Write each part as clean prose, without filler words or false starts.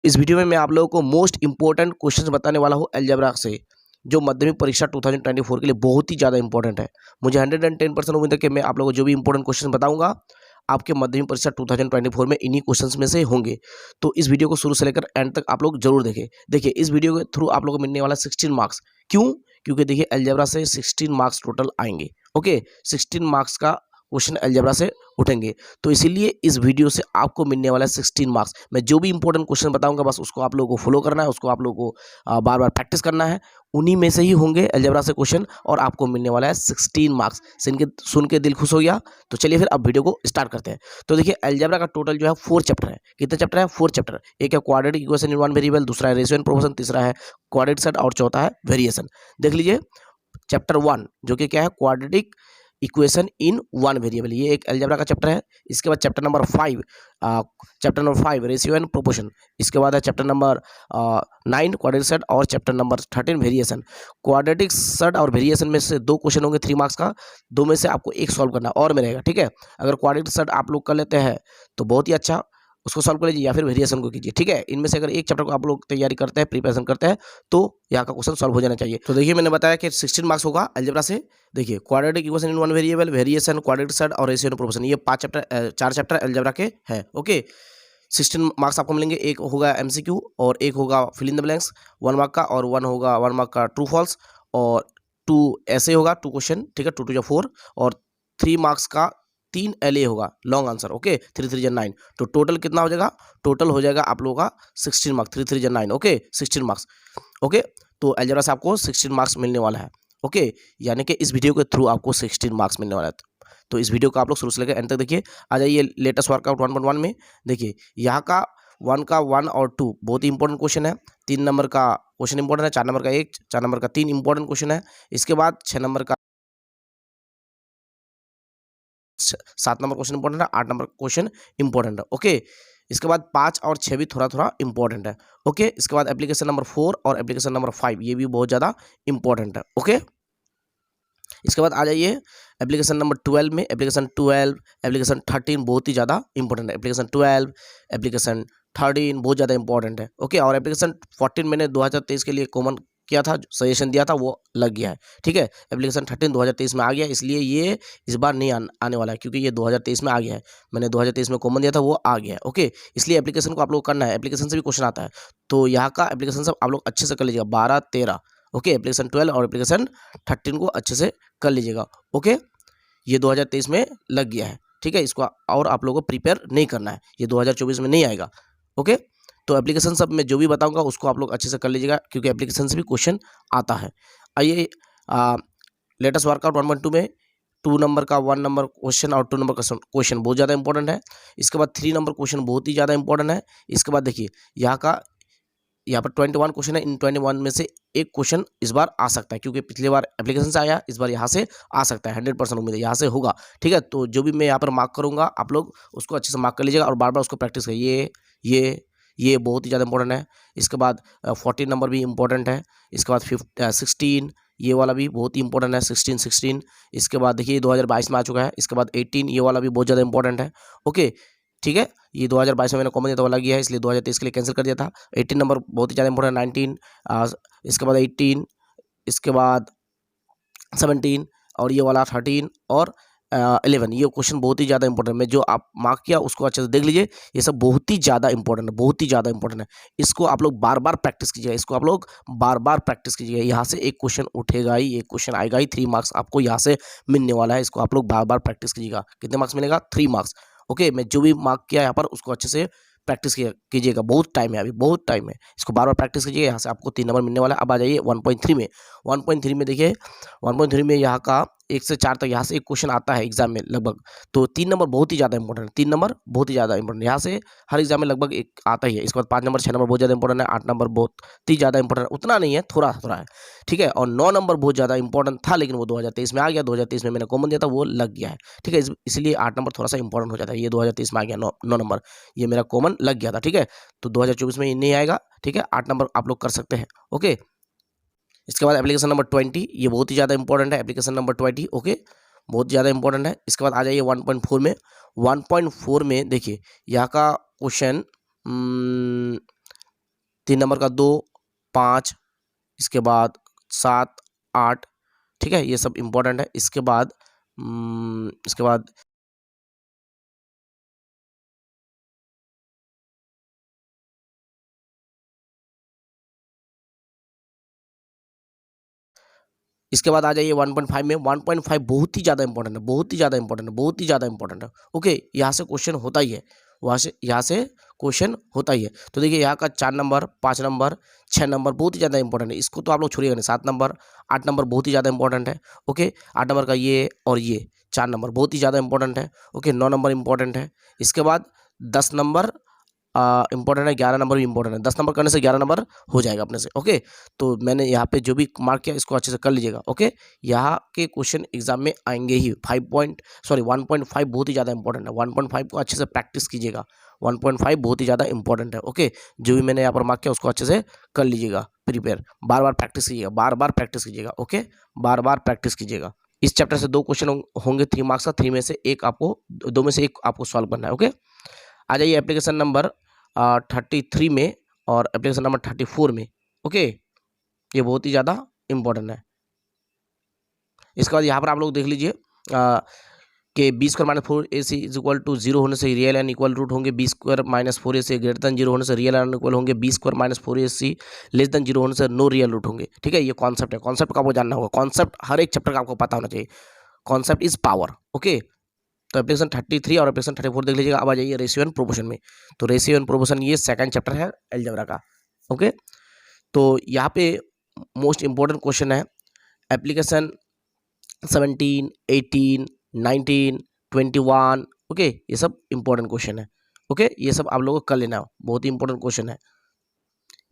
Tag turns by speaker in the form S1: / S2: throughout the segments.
S1: इस वीडियो में मैं आप लोगों को मोस्ट इंपॉर्टेंट क्वेश्चंस बताने वाला हूँ अलजेब्रा से, जो माध्यमिक परीक्षा 2024 के लिए बहुत ही ज़्यादा इंपॉर्टेंट है। मुझे 110% उम्मीद है कि मैं आप लोगों को जो भी इंपॉर्टेंट क्वेश्चन बताऊंगा आपके माध्यमिक परीक्षा 2024 में इन्हीं क्वेश्चंस में से होंगे। तो इस वीडियो को शुरू से लेकर एंड तक आप लोग जरूर देखें। देखिए, इस वीडियो के थ्रू आप लोगों को मिलने वाला 16 मार्क्स। क्यों? क्योंकि देखिए, अलजेब्रा से 16 मार्क्स टोटल आएंगे। ओके, 16 मार्क्स का क्वेश्चन अलजेब्रा से उठेंगे, तो इसीलिए इस वीडियो से आपको मिलने वाला है 16 मार्क्स। मैं जो भी इंपॉर्टेंट क्वेश्चन बताऊंगा बस उसको आप लोगों को फॉलो करना है, उसको आप लोगों को बार बार प्रैक्टिस करना है। उन्हीं में से ही होंगे अलजेब्रा से क्वेश्चन और आपको मिलने वाला है 16 मार्क्स। सुन के दिल खुश हो गया। तो चलिए फिर अब वीडियो को स्टार्ट करते हैं। तो देखिए, अलजेब्रा का टोटल जो है 4 चैप्टर है। कितने चैप्टर है? 4 चैप्टर। एक है quadratic equation in one variable, दूसरा है रेशियो एंड प्रोपोर्शन, तीसरा है क्वाड्रेटिक सेट और चौथा है वेरिएशन। देख लीजिए, चैप्टर 1 जो कि क्या है, quadratic equation in one variable, ये एक अलजेब्रा का चैप्टर है। इसके बाद chapter number 5 ratio and proportion. इसके बाद है चैप्टर नंबर 9 क्वाड्रेटिक सेट और chapter number 13 variation. Quadratic set और वेरिएशन में से 2 क्वेश्चन होंगे 3 मार्क्स का, 2 में से आपको एक सॉल्व करना और में रहेगा। ठीक है, अगर क्वाड्रेटिक सेट आप लोग कर लेते हैं तो बहुत ही अच्छा, उसको सॉल्व कर लीजिए, या फिर वेरिएशन को कीजिए। ठीक है, इनमें से अगर एक चैप्टर को आप लोग तैयारी करते हैं, प्रिपरेशन करते हैं, तो यहाँ का क्वेश्चन सॉल्व हो जाना चाहिए। तो देखिए, मैंने बताया कि 16 मार्क्स होगा अलजेब्रा से। देखिए, quadratic equation in one variable, variation, quadratic set और रेशियो एंड प्रोपोर्शन, ये 4 चैप्टर अलजेब्रा के हैं। ओके, 16 मार्क्स आपको मिलेंगे। एक होगा एमसीक्यू और एक होगा fill in the blanks 1 mark का, और 1 मार्क का ट्रू फॉल्स, और 2 ऐसे होगा 2 क्वेश्चन। ठीक है, 2 2 4, और 3 मार्क्स का 3 एलए होगा लॉन्ग आंसर। ओके, 3 3 9, तो टोटल कितना हो जाएगा? टोटल हो जाएगा आप लोगों का 16 मार्क्स। 3 3 9, okay, 16 marks. ओके, तो अलजेब्रा से आपको 16 मार्क्स मिलने वाला है। ओके, यानी कि इस वीडियो के थ्रू आपको 16 मार्क्स मिलने वाला है। तो इस वीडियो को आप लोग शुरू से लेकर एंड तक देखिए। आ जाइए लेटेस्ट वर्कआउट 1.1 में। देखिए, यहाँ का 1 और 2 बहुत ही इंपॉर्टेंट क्वेश्चन है। 3 नंबर का क्वेश्चन इंपॉर्टेंट है, 4 नंबर का 1, 4 नंबर का 3 इंपॉर्टेंट क्वेश्चन है। इसके बाद 6 नंबर का 7 नंबर क्वेश्चन इंपॉर्टेंट है, 8 नंबर क्वेश्चन इंपॉर्टेंट है। ओके, इसके बाद 5 और 6 भी थोड़ा थोड़ा इंपॉर्टेंट है। ओके, इसके बाद एप्लीकेशन नंबर 4 और एप्लीकेशन नंबर 5 ये भी बहुत ज़्यादा इंपॉर्टेंट है। ओके, इसके बाद आ जाइए एप्लीकेशन नंबर 12 में। एप्लीकेशन 12, एप्लीकेशन 13 बहुत ही ज़्यादा इंपॉर्टेंट है। एप्लीकेशन 12, एप्लीकेशन 13 बहुत ज़्यादा इंपॉर्टेंट है। ओके, और एप्लीकेशन 14 मैंने 2023 के लिए कॉमन किया था, सजेशन दिया था, वो लग गया है। ठीक है, एप्लीकेशन 13 2023 में आ गया, इसलिए ये इस बार नहीं आने वाला है, क्योंकि ये 2023 में आ गया है। मैंने 2023 में कॉमन दिया था, वो आ गया है। ओके, इसलिए एप्लीकेशन को आप लोग करना है, एप्लीकेशन से भी क्वेश्चन आता है, तो यहाँ का एप्लीकेशन सब आप लोग अच्छे से कर लीजिएगा, 12 13। ओके, एप्लीकेशन 12 और एप्लीकेशन 13 को अच्छे से कर लीजिएगा। ओके, ये 2023 में लग गया है। ठीक है, इसको और आप लोगों को प्रिपेयर नहीं करना है, ये 2024 में नहीं आएगा। ओके, तो एप्लीकेशन सब मैं जो भी बताऊंगा उसको आप लोग अच्छे से कर लीजिएगा, क्योंकि एप्लीकेशन से भी क्वेश्चन आता है। आइए लेटेस्ट वर्कआउट 1.2 में 2 नंबर का 1 नंबर क्वेश्चन और 2 नंबर का क्वेश्चन बहुत ज़्यादा इंपॉर्टेंट है। इसके बाद 3 नंबर क्वेश्चन बहुत ही ज़्यादा इंपॉर्टेंट है। इसके बाद देखिए, यहाँ पर 21 क्वेश्चन है, इन 21 में से एक क्वेश्चन इस बार आ सकता है, क्योंकि पिछली बार एप्लीकेशन से आया, इस बार यहाँ से आ सकता है। 100% उम्मीद है यहाँ से होगा। ठीक है, तो जो भी मैं यहाँ पर मार्क करूँगा आप लोग उसको अच्छे से मार्क कर लीजिएगा और बार बार उसको प्रैक्टिस करिए। ये बहुत ही ज़्यादा इंपॉर्टेंट है। इसके बाद 14 नंबर भी इंपॉर्टेंट है। इसके बाद 16 ये वाला भी बहुत ही इंपॉर्टेंट है, 16। इसके बाद देखिए 2022 में आ चुका है। इसके बाद 18 ये वाला भी बहुत ज़्यादा इंपॉर्टेंट है। ओके, ठीक है, ये 2022 में मैंने कॉमन दिया था, वो लग गया है, इसलिए 2023 के लिए कैंसिल कर दिया था। 18 नंबर बहुत ही ज़्यादा इंपॉर्टेंट, 19, इसके बाद 18, इसके बाद 17 और ये वाला 13 और 11, ये क्वेश्चन बहुत ही ज़्यादा इंपॉर्टेंट। मैं जो आप मार्क किया उसको अच्छे से देख लीजिए, ये सब बहुत ही ज़्यादा इंपॉर्टेंट है, बहुत ही ज़्यादा इंपॉर्टेंट है। इसको आप लोग बार बार प्रैक्टिस कीजिएगा, इसको आप लोग बार बार प्रैक्टिस कीजिएगा। यहाँ से एक क्वेश्चन उठेगा ही, एक क्वेश्चन आएगा ही, 3 मार्क्स आपको यहाँ से मिलने वाला है। इसको आप लोग बार बार प्रैक्टिस कीजिएगा। कितने मार्क्स मिलेगा? 3 मार्क्स। ओके, मैं जो भी मार्क किया यहाँ पर उसको अच्छे से प्रैक्टिस कीजिएगा। बहुत टाइम है, अभी बहुत टाइम है, इसको बार बार प्रैक्टिस कीजिएगा। यहाँ से आपको 3 नंबर मिलने वाला है। अब आ जाइए 1.3 में। 1.3 में देखिए, 1.3 में यहाँ का 1 से 4 तक यहाँ से एक क्वेश्चन आता है एग्जाम में लगभग। तो 3 नंबर बहुत ही ज़्यादा इंपॉर्टेंट है, 3 नंबर बहुत ही ज़्यादा इंपॉर्टेंट, यहाँ से हर एग्जाम में लगभग एक आता ही है। इसके बाद 5 नंबर 6 नंबर बहुत ज़्यादा इंपॉर्टेंट है। 8 नंबर बहुत ही ज़्यादा इंपॉर्टेंट, उतना नहीं है, थोड़ा थोड़ा है। ठीक है, और 9 नंबर बहुत ज़्यादा इंपॉर्टेंट था, लेकिन वो 2023 में आ गया। 2023 में मैंने कॉमन दिया था, वो लग गया है। ठीक है, इसलिए 8 नंबर थोड़ा सा इंपॉर्टेंट हो जाता है। ये 2023 में आ गया, 9 नंबर ये मेरा कॉमन लग गया था। ठीक है, तो 2024 में ये नहीं आएगा। ठीक है, 8 नंबर आप लोग कर सकते हैं। ओके, इसके बाद एप्लीकेशन नंबर 20, ये बहुत ही ज़्यादा इंपॉर्टेंट है, एप्लीकेशन नंबर 20। ओके, बहुत ज़्यादा इंपॉर्टेंट है। इसके बाद आ जाइए 1.4 में। 1.4 में देखिए, यहाँ का क्वेश्चन 3 नंबर का 2, 5, इसके बाद 7, 8, ठीक है, ये सब इंपॉर्टेंट है। इसके बाद इसके बाद इसके बाद आ जाइए 1.5 में। 1.5 बहुत ही ज़्यादा इंपॉर्टेंट है, बहुत ही ज़्यादा इंपॉर्टेंट है, बहुत ही ज़्यादा इंपॉर्टेंट है। ओके, यहाँ से क्वेश्चन होता ही है, यहाँ से क्वेश्चन होता ही है। तो देखिए यहाँ का 4 नंबर, 5 नंबर, 6 नंबर बहुत ही ज़्यादा इंपॉर्टेंट है, इसको तो आप लोग छोड़िएगा नहीं। 7 नंबर, 8 नंबर बहुत ही ज़्यादा इंपॉर्टेंट है। ओके, 8 नंबर का ये और ये 4 नंबर बहुत ही ज़्यादा इंपॉर्टेंट है। ओके, 9 नंबर इंपॉर्टेंट है। इसके बाद 10 नंबर इंपॉर्टेंट है, 11 नंबर भी इंपॉर्टेंट है। 10 नंबर करने से 11 नंबर हो जाएगा अपने से। ओके, तो मैंने यहाँ पे जो भी मार्क किया इसको अच्छे से कर लीजिएगा। ओके, यहाँ के क्वेश्चन एग्जाम में आएंगे ही। 1.5 बहुत ही ज़्यादा इंपॉर्टेंट है। 1.5 को अच्छे से प्रैक्टिस कीजिएगा। 1.5 बहुत ही ज़्यादा इंपॉर्टेंट है। ओके, जो भी मैंने यहाँ पर मार्क किया उसको अच्छे से कर लीजिएगा प्रिपेयर। बार बार प्रैक्टिस कीजिएगा, बार बार प्रैक्टिस कीजिएगा। ओके, बार बार प्रैक्टिस कीजिएगा। इस चैप्टर से 2 क्वेश्चन होंगे 3 मार्क्स का, 3 में से एक आपको, 2 में से एक आपको सॉल्व करना है। ओके, आ जाइए एप्लीकेशन नंबर 33 में और एप्लीकेशन नंबर 34 में। ओके, ये बहुत ही ज़्यादा इंपॉर्टेंट है। इसके बाद यहाँ पर आप लोग देख लीजिए कि b square minus 4ac is equal to 0 होने से रियल एंड इक्वल रूट होंगे। B square minus 4ac greater than 0 होने से रियल एंड इक्वल होंगे। B square minus 4ac less than 0 होने से नो रियल रूट होंगे। ठीक है, ये कॉन्सेप्ट है, कॉन्सेप्ट का आपको जानना होगा। कॉन्सेप्ट हर एक चैप्टर का आपको पता होना चाहिए। Concept is power. ओके, तो एप्लीकेशन 33 और एप्लीकेशन 34 देख लीजिएगा। अब आ जाइए रेशियो एंड प्रोपोर्शन में। तो रेशियो एंड प्रोपोर्शन ये सेकंड चैप्टर है अलजेब्रा का। ओके, तो यहाँ पे मोस्ट इंपॉर्टेंट क्वेश्चन है एप्लीकेशन 17, 18, 19, 21। ओके, ये सब इंपॉर्टेंट क्वेश्चन है। ओके, ये सब आप लोगों को कर लेना है, बहुत ही इंपॉर्टेंट क्वेश्चन है।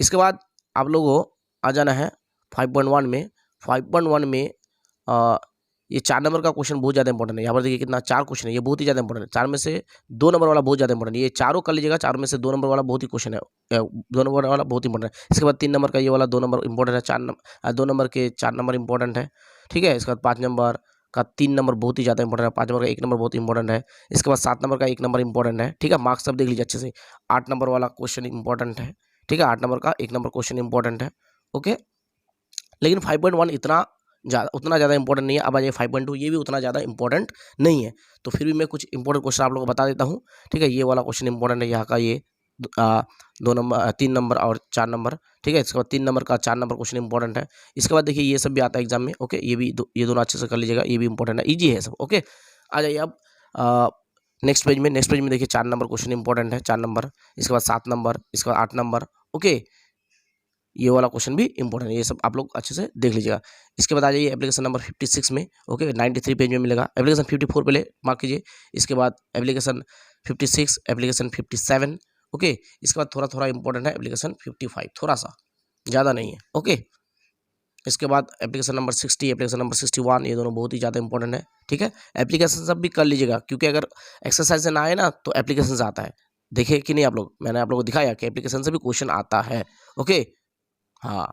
S1: इसके बाद आप लोगों को आ जाना है 5.1 में। 5.1 में ये 4 नंबर का क्वेश्चन बहुत ज़्यादा इंपॉर्टेंट है। यहाँ पर देखिए कितना 4 क्वेश्चन है, ये बहुत ही ज़्यादा इंपॉर्टेंट है। 4 में से 2 नंबर वाला बहुत ज़्यादा इंपॉर्टेंट है। ये चारों कर लीजिएगा, 4 में से 2 नंबर वाला बहुत ही क्वेश्चन है, 2 नंबर वाला बहुत इंपॉर्टेंट है। इसके बाद 3 नंबर का ये वाला 2 नंबर इंपॉर्टेंट है। 2 नंबर के 4 नंबर इंपॉर्टेंट है। ठीक है, इसके बाद 5 नंबर का 3 नंबर बहुत ही ज़्यादा इंपॉर्टेंट है। 5 नंबर का 1 नंबर बहुत इंपॉर्टेंट है। इसके बाद 7 नंबर का 1 नंबर इंपॉर्टेंट है। ठीक है, मार्क्स सब देख लीजिए अच्छे से। 8 नंबर वाला क्वेश्चन इंपॉर्टेंट है। ठीक है, 8 नंबर का 1 नंबर क्वेश्चन इंपॉर्टेंट है। ओके, लेकिन 5.1 उतना ज़्यादा इंपॉर्टेंट नहीं है। अब आ जाए 5.2, ये भी उतना ज़्यादा इंपॉर्टेंट नहीं है। तो फिर भी मैं कुछ इंपॉर्टेंट क्वेश्चन आप लोगों को बता देता हूँ। ठीक है, ये वाला क्वेश्चन इंपॉर्टेंट है, यहाँ का ये 2 नंबर, 3 नंबर और 4 नंबर। ठीक है, इसके बाद 3 नंबर का 4 नंबर क्वेश्चन इंपॉर्टेंट है। इसके बाद देखिए ये सब भी आता है एग्जाम में। ओके, ये भी ये दोनों अच्छे से कर लीजिएगा, ये भी इंपॉर्टेंट है, ईजी है सब। ओके, आ जाइए अब नेक्स्ट पेज में। नेक्स्ट पेज में देखिए 4 नंबर क्वेश्चन इंपॉर्टेंट है, 4 नंबर। इसके बाद 7 नंबर, इसके बाद 8 नंबर। ओके, ये वाला क्वेश्चन भी इंपॉर्टेंट है, ये सब आप लोग अच्छे से देख लीजिएगा। इसके बाद आ जाइए एप्लीकेशन नंबर 56 में। ओके, 93 पेज में मिलेगा। एप्लीकेशन 54 पहले मार्क कीजिए, इसके बाद एप्लीकेशन 56, एप्लीकेशन 57। ओके, इसके बाद थोड़ा थोड़ा इंपॉर्टेंट है एप्लीकेशन 55, थोड़ा सा, ज़्यादा नहीं है। ओके, इसके बाद एप्लीकेशन नंबर 60, एप्लीकेशन नंबर 61, ये दोनों बहुत ही ज़्यादा इंपॉर्टेंट है। ठीक है, एप्लीकेशन सब भी कर लीजिएगा, क्योंकि अगर एक्सरसाइज से ना आए ना तो एप्लीकेशन से आता है। देखे कि नहीं आप लोग, मैंने आप लोगों को दिखाया कि एप्लीकेशन से भी क्वेश्चन आता है। ओके, हाँ,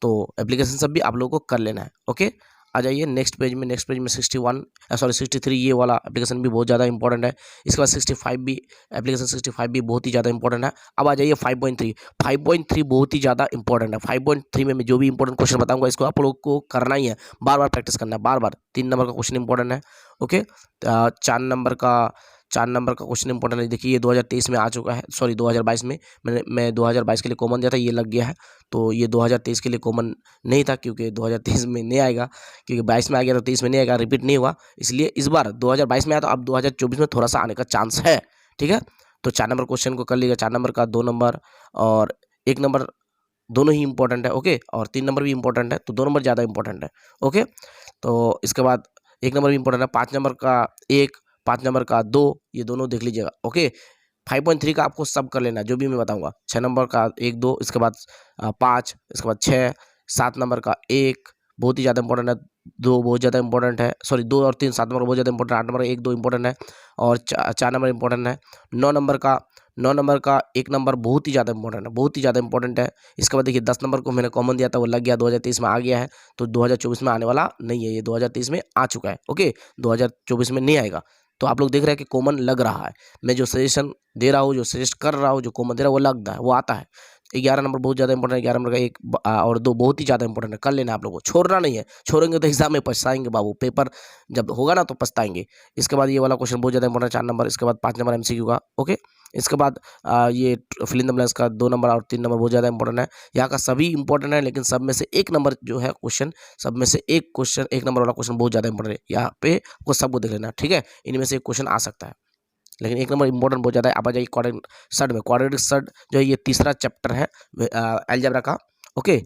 S1: तो एप्लीकेशन सब भी आप लोगों को कर लेना है। ओके, आ जाइए नेक्स्ट पेज में। नेक्स्ट पेज में 63, ये वाला एप्लीकेशन भी बहुत ज़्यादा इंपॉर्टेंट है। इसके बाद 65 भी, एप्लीकेशन 65 भी बहुत ही ज़्यादा इंपॉर्टेंट है। अब आ जाइए 5.3। 5.3 बहुत ही ज़्यादा इंपॉर्टेंट है। 5.3 में मैं जो भी इंपॉर्टेंट क्वेश्चन बताऊंगा इसको आप लोग को करना ही है, बार बार प्रैक्टिस करना है, बार बार। 3 नंबर का क्वेश्चन इंपॉर्टेंट है। ओके, 4 नंबर का क्वेश्चन इंपॉर्टेंट है। देखिए ये 2023 में आ चुका है, सॉरी 2022 में। मैं 2022 के लिए कॉमन दिया था, ये लग गया है। तो ये 2023 के लिए कॉमन नहीं था, क्योंकि 2023 में नहीं आएगा, क्योंकि 22 में आ गया तो 23 में नहीं आएगा, रिपीट नहीं हुआ। इसलिए इस बार 2022 में आया, तो अब 2024 में थोड़ा सा आने का चांस है। ठीक है, तो 4 नंबर क्वेश्चन को कर लीजिएगा। 4 नंबर का 2 नंबर और 1 नंबर दोनों ही इंपॉर्टेंट है। ओके, और 3 नंबर भी इंपॉर्टेंट है, तो 2 नंबर ज़्यादा इंपॉर्टेंट है। ओके, तो इसके बाद 1 नंबर भी इंपॉर्टेंट है। 5 नंबर का 1, 5 नंबर का 2, ये दोनों देख लीजिएगा। ओके, 5.3 का आपको सब कर लेना है, जो भी मैं बताऊंगा। 6 नंबर का 1, 2, इसके बाद 5, इसके बाद 6, 7 नंबर का 1 बहुत ही ज़्यादा इंपॉर्टेंट है, 2 बहुत ज़्यादा इंपॉर्टेंट है, सॉरी 2 और 3, 7 नंबर बहुत ज़्यादा इंपॉर्टेंट है, 8 नंबर का 1, 2 इंपॉर्टेंट है, और 4 नंबर इंपॉर्टेंट है। 9 नंबर का 1 नंबर बहुत ही ज़्यादा इंपॉर्टेंट है, बहुत ही ज़्यादा इंपॉर्टेंट है। इसके बाद देखिए 10 नंबर को मैंने कॉमन दिया था, वो लग गया, 2023 में आ गया है, तो 2024 में आने वाला नहीं है, ये 2023 में आ चुका है। ओके, 2024 में नहीं आएगा। तो आप लोग देख रहे हैं कि कॉमन लग रहा है। मैं जो सजेशन दे रहा हूँ, जो सजेस्ट कर रहा हूँ, जो कॉमन दे रहा हूँ, वो लगता है, वो आता है। 11 नंबर बहुत ज़्यादा इंपॉर्टेंट है, 11 नंबर का एक और 2 बहुत ही ज़्यादा इंपॉर्टेंट है, कर लेना आप लोगों को, छोड़ना नहीं है, छोड़ेंगे तो एग्जाम में पछताएंगे बाबू, पेपर जब होगा ना तो पछताएंगे। इसके बाद ये वाला क्वेश्चन बहुत ज़्यादा इंपॉर्टेंट है 4 नंबर, इसके बाद 5 नंबर एमसीक्यू का। ओके, इसके बाद ये फिल इन द ब्लैंक्स का 2 नंबर और 3 नंबर बहुत ज़्यादा इंपॉर्टेंट है। यहाँ का सभी इंपॉर्टेंट है, लेकिन सब में से एक नंबर जो है क्वेश्चन, सब में से एक क्वेश्चन, एक नंबर वाला क्वेश्चन बहुत ज़्यादा इंपॉर्टेंट है। यहाँ पे आपको सबको देख लेना, ठीक है, इनमें से एक क्वेश्चन आ सकता है, लेकिन एक नंबर इंपॉर्टेंट बहुत ज़्यादा है। आप आ जाइए क्वाड्रेटिक सर्ट में, क्वाड्रेटिक सर्ट जो है ये तीसरा चैप्टर है अलजेब्रा का। ओके,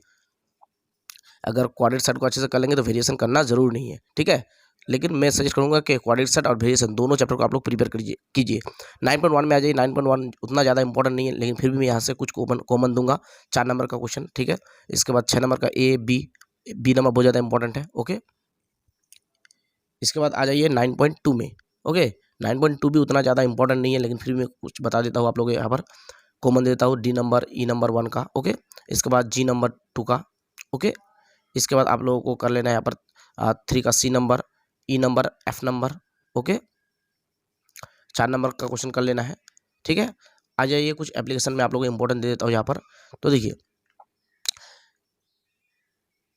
S1: अगर क्वाड्रेटिक सर्ट को अच्छे से कर लेंगे तो वेरिएशन करना जरूर नहीं है, ठीक है, लेकिन मैं सजेस्ट करूंगा कि क्वाड्रेटिक सर्ट और वेरिएशन दोनों चैप्टर को आप लोग प्रिपेयर कीजिए। 9.1 में आ जाइए, 9.1 उतना ज़्यादा इंपॉर्टेंट नहीं है, लेकिन फिर भी मैं यहाँ से कुछ कॉमन दूंगा। 4 नंबर का क्वेश्चन, ठीक है, इसके बाद 6 नंबर का बी नंबर बहुत ज़्यादा इंपॉर्टेंट है। ओके, इसके बाद आ जाइए 9.2 में। ओके, 9.2 भी उतना ज़्यादा इंपॉर्टेंट नहीं है, लेकिन फिर मैं कुछ बता देता हूँ आप लोग यहाँ पर, कॉमन देता हूँ डी नंबर, ई नंबर 1 का। ओके, इसके बाद जी नंबर 2 का। ओके, इसके बाद आप लोगों को कर लेना है यहाँ पर 3 का C number, E number, F number. Okay, 4 number का क्वेश्चन कर लेना है, ठीक है। आ जाइए कुछ एप्लीकेशन में आप लोगों को इंपॉर्टेंट दे देता हूँ यहाँ पर। तो देखिए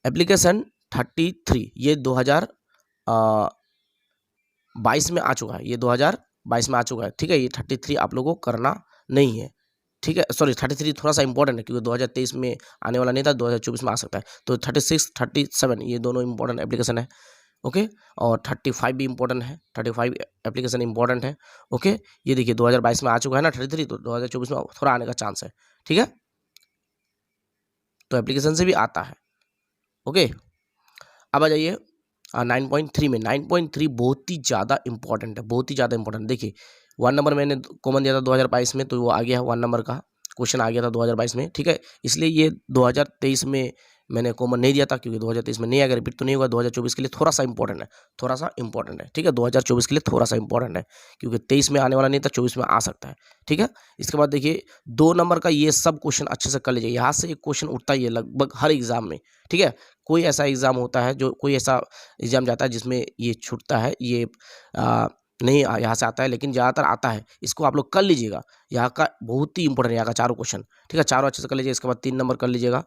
S1: एप्लीकेशन 33 ये 2022 में आ चुका है, ये 2022 में आ चुका है, ठीक है। ये 33 आप लोगों को करना नहीं है, ठीक है, सॉरी 33 थोड़ा सा इंपॉर्टेंट है क्योंकि 2023 में आने वाला नहीं था, 2024 में आ सकता है। तो 36 37 ये दोनों इंपॉर्टेंट एप्लीकेशन है। ओके, और 35 भी इंपॉर्टेंट है, 35 एप्लीकेशन इंपॉर्टेंट है। ओके, ये देखिए 2022 में आ चुका है ना 33, तो 2024 में थोड़ा आने का चांस है, ठीक है, तो एप्लीकेशन से भी आता है। ओके, अब आ जाइए 9.3 में। 9.3 बहुत ही ज़्यादा इंपॉर्टेंट है, बहुत ही ज़्यादा इंपॉर्टेंट। देखिए 1 नंबर मैंने कॉमन दिया था 2022 में, तो वो आ गया 1 नंबर का क्वेश्चन आ गया था 2022 में, ठीक है। इसलिए ये 2023 में मैंने कॉमन नहीं दिया था क्योंकि 2023 में नहीं आएगा, रिपीट तो नहीं होगा। 2024 के लिए थोड़ा सा इंपॉर्टेंट है, थोड़ा सा इंपॉर्टेंट है, ठीक है। 2024 के लिए थोड़ा सा इंपॉर्टेंट है क्योंकि 23 में आने वाला नहीं था, 24 में आ सकता है, ठीक है। इसके बाद देखिए 2 नंबर का ये सब क्वेश्चन अच्छे से कर लीजिए, यहाँ से एक क्वेश्चन उठता ही है लगभग हर एग्जाम में, ठीक है। कोई ऐसा एग्जाम होता है, जो कोई ऐसा एग्जाम जाता है जिसमें ये छूटता है, ये नहीं यहाँ से आता है, लेकिन ज़्यादातर आता है। इसको आप लोग कर लीजिएगा, यहाँ का बहुत ही इंपॉर्टेंट है, यहाँ का चारों क्वेश्चन, ठीक है, चारों अच्छे से कर लीजिएगा। इसके बाद 3 नंबर कर लीजिएगा,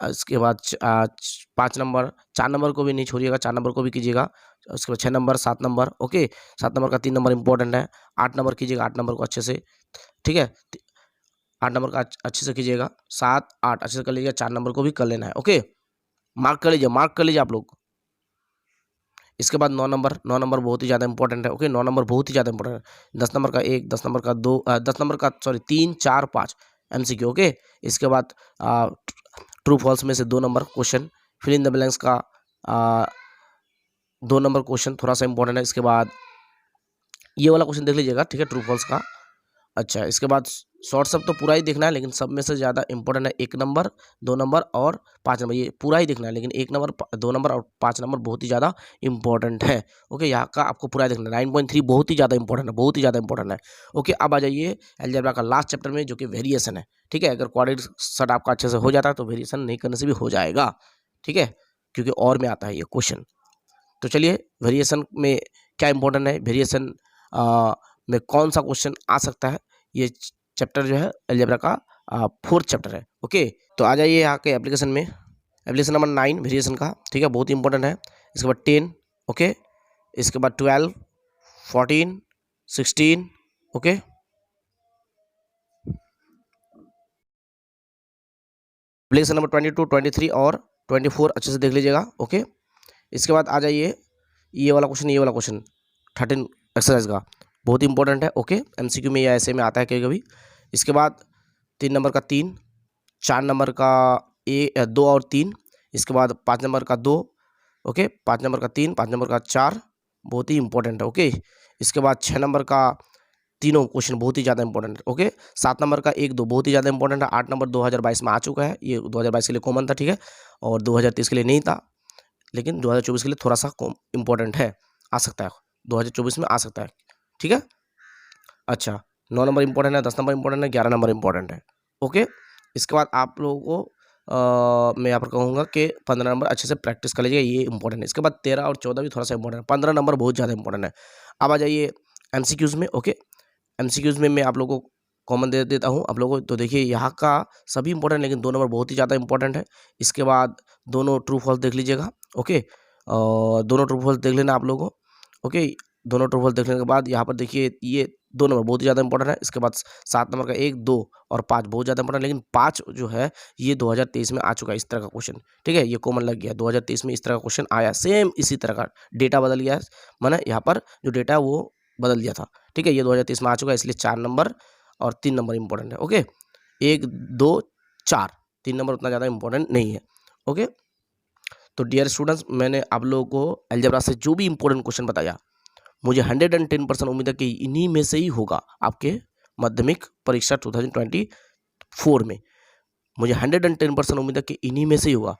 S1: इसके बाद 5 नंबर, 4 नंबर को भी नहीं छोड़िएगा, 4 नंबर को भी कीजिएगा। उसके बाद 6 नंबर, 7 नंबर। ओके, 7 नंबर का 3 नंबर इंपॉर्टेंट है। 8 नंबर कीजिएगा, 8 नंबर को अच्छे से, ठीक है, 8 नंबर का अच्छे से कीजिएगा, 7 8 अच्छे से कर लीजिएगा, 4 नंबर को भी कर लेना है। ओके, मार्क कर लीजिए, मार्क कर लीजिए आप लोग। इसके बाद 9 नंबर, 9 नंबर बहुत ही ज़्यादा इंपॉर्टेंट है। ओके, 9 नंबर बहुत ही ज़्यादा इंपॉर्टेंट है। 10 नंबर का 1, 10 नंबर का 2, 10 नंबर का सॉरी 3 4 5 एमसीक्यू। ओके, इसके बाद ट्रू फॉल्स में से 2 number question, fill in the blanks का 2 नंबर क्वेश्चन थोड़ा सा इंपॉर्टेंट है। इसके बाद ये वाला क्वेश्चन देख लीजिएगा, ठीक है, ट्रू फॉल्स का। अच्छा, इसके बाद शॉर्ट सब तो पूरा ही देखना है, लेकिन सब में से ज़्यादा इंपॉर्टेंट है 1 नंबर, 2 नंबर और 5 नंबर, ये पूरा ही देखना है, लेकिन 1 नंबर, 2 नंबर और 5 नंबर बहुत ही ज़्यादा इंपॉर्टेंट है। ओके, यहाँ का आपको पूरा देखना है। 9.3 बहुत ही ज़्यादा इंपॉर्टेंट है, बहुत ही ज़्यादा इंपॉर्टेंट है। ओके, अब आ जाइए अलजेब्रा का लास्ट चैप्टर में, जो कि वेरिएशन है, ठीक है। अगर क्वाड्रेटिक सर्ट आपका अच्छे से हो जाता है तो वेरिएशन नहीं करने से भी हो जाएगा, ठीक है, क्योंकि और में आता है ये क्वेश्चन। तो चलिए वेरिएशन में क्या इंपॉर्टेंट है, वेरिएशन में कौन सा क्वेश्चन आ सकता है, ये चैप्टर जो है अलजेब्रा का 4th चैप्टर है। ओके, तो आ जाइए यहाँ के एप्लीकेशन में, एप्लीकेशन नंबर 9 वेरिएशन का, ठीक है, बहुत ही इंपॉर्टेंट है। इसके बाद 10, ओके, इसके बाद 12, 14, 16, ओके, एप्लीकेशन नंबर 22, 23 और 24 अच्छे से देख लीजिएगा। ओके, इसके बाद आ जाइए ये वाला क्वेश्चन, ये वाला क्वेश्चन 13 एक्सरसाइज का बहुत ही इंपॉर्टेंट है। ओके, एमसीक्यू में या ऐसे में आता है कभी कभी। इसके बाद 3 नंबर का 3, 4 नंबर का 2 और 3, इसके बाद 5 नंबर का 2, ओके, 5 नंबर का 3, 5 नंबर का 4 बहुत ही इंपॉर्टेंट है। ओके, इसके बाद 6 नंबर का तीनों क्वेश्चन बहुत ही ज़्यादा इंपॉर्टेंट है। ओके, 7 नंबर का 1 2 बहुत ही ज़्यादा इंपॉर्टेंट है। 8 नंबर 2022 में आ चुका है, ये 2022 के लिए कॉमन था, ठीक है, और 2023 के लिए नहीं था, लेकिन 2024 के लिए थोड़ा सा इंपॉर्टेंट है, आ सकता है, 2024 में आ सकता है, ठीक है। अच्छा, 9 नंबर इंपॉर्टेंट है, 10 नंबर इंपॉर्टेंट है, 11 नंबर इंपॉर्टेंट है। ओके, इसके बाद आप लोगों को मैं यहाँ पर कहूँगा कि 15 नंबर अच्छे से प्रैक्टिस कर लीजिएगा, ये इंपॉर्टेंट है। इसके बाद 13 और 14 भी थोड़ा सा इंपॉर्टेंट है, 15 नंबर बहुत ज़्यादा इंपॉर्टेंट है। अब आ जाइए एमसीक्यूज़ में। ओके, एमसीक्यूज़ में मैं आप लोगों को कॉमन दे देता हूँ आप लोगों को। तो देखिए यहाँ का सभी इंपॉर्टेंट, लेकिन 2 नंबर बहुत ही ज़्यादा इंपॉर्टेंट है। इसके बाद दोनों ट्रू फॉल्स देख लीजिएगा। ओके, दोनों ट्रू फॉल्स देख लेना आप लोगों को। ओके, दोनों ट्रू फॉल्स देखने के बाद यहाँ पर देखिए ये 2 नंबर बहुत ही ज़्यादा इंपॉर्टेंट है। इसके बाद 7 नंबर का 1, 2 और 5 बहुत ज़्यादा इंपॉर्टेंट, लेकिन 5 जो है ये 2023 में आ चुका है इस तरह का क्वेश्चन। ठीक है, ये कॉमन लग गया। 2023 में इस तरह का क्वेश्चन आया, सेम इसी तरह का, डेटा बदल गया है, माने यहाँ पर जो डेटा है वो बदल दिया था। ठीक है, ये 2023 में आ चुका है, इसलिए 4 नंबर और 3 नंबर इंपॉर्टेंट है। ओके, 1, 2, 4, 3 नंबर उतना ज़्यादा इंपॉर्टेंट नहीं है। ओके, तो डियर स्टूडेंट्स, मैंने आप लोगों को अलजेब्रा से जो भी इंपॉर्टेंट क्वेश्चन बताया, मुझे 110% उम्मीद है कि इन्हीं में से ही होगा आपके माध्यमिक परीक्षा 2024 में। मुझे 110% उम्मीद है कि इन्हीं में से ही होगा।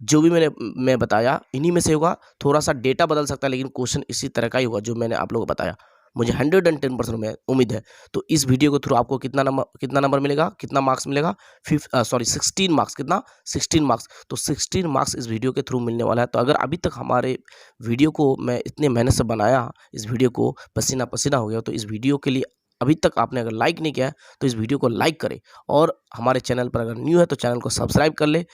S1: जो भी मैं बताया इन्हीं में से होगा। थोड़ा सा डेटा बदल सकता है, लेकिन क्वेश्चन इसी तरह का ही होगा जो मैंने आप लोगों को बताया। मुझे 110% उम्मीद है। तो इस वीडियो के थ्रू आपको कितना नंबर मिलेगा, कितना मार्क्स मिलेगा? 16 मार्क्स। कितना? 16 मार्क्स। तो 16 मार्क्स इस वीडियो के थ्रू मिलने वाला है। तो अगर अभी तक हमारे वीडियो को मैं इतने मेहनत से बनाया, इस वीडियो को पसीना पसीना हो गया, तो इस वीडियो के लिए अभी तक आपने अगर लाइक नहीं किया है तो इस वीडियो को लाइक करें, और हमारे चैनल पर अगर न्यू है तो चैनल को सब्सक्राइब कर ले,